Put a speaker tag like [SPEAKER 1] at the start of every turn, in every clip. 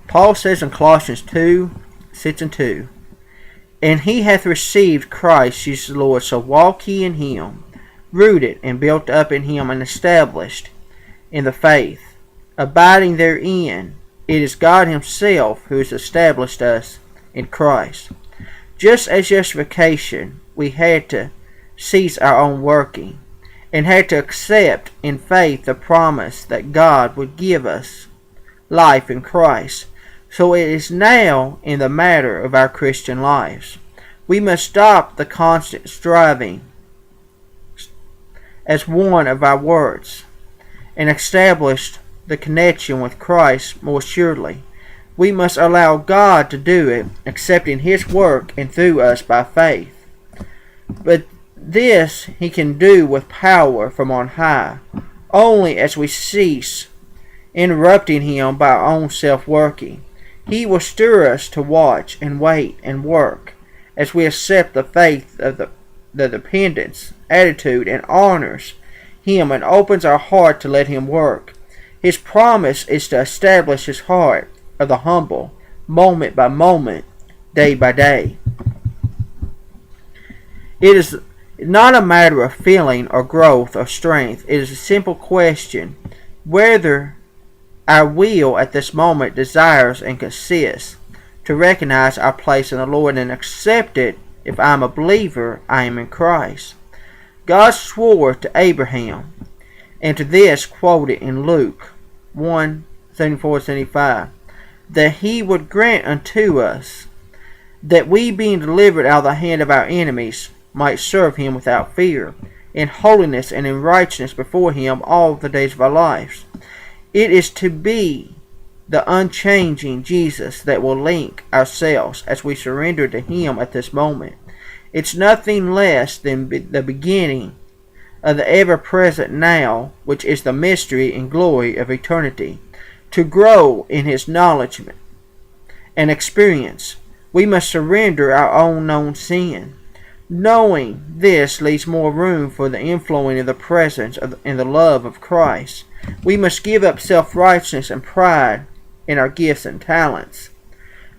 [SPEAKER 1] Paul says in Colossians 2:6-2, "And he hath received Christ Jesus the Lord, so walk ye in him, rooted and built up in him, and established in the faith, abiding therein. It is God himself who has established us in Christ." Just as justification, we had to cease our own working, and had to accept in faith the promise that God would give us life in Christ. So it is now in the matter of our Christian lives. We must stop the constant striving as one of our words, and establish the connection with Christ more surely. We must allow God to do it, accepting his work and through us by faith. But this he can do with power from on high, only as we cease interrupting him by our own self-working. He will stir us to watch and wait and work as we accept the faith of the dependence attitude and honors him and opens our heart to let him work. His promise is to establish his heart of the humble, moment by moment, day by day. It is not a matter of feeling or growth or strength. It is a simple question whether our will at this moment desires and consists to recognize our place in the Lord and accept it. If I am a believer, I am in Christ. God swore to Abraham, and to this quoted in Luke 1:34-75, that he would grant unto us that we, being delivered out of the hand of our enemies, might serve him without fear, in holiness and in righteousness before him all the days of our lives. It is to be the unchanging Jesus that will link ourselves as we surrender to him at this moment. It's nothing less than the beginning of the ever-present now, which is the mystery and glory of eternity. To grow in his knowledge and experience, we must surrender our own known sin. Knowing this leaves more room for the inflowing of the presence and the love of Christ. We must give up self-righteousness and pride in our gifts and talents,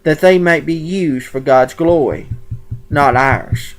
[SPEAKER 1] that they might be used for God's glory, not ours.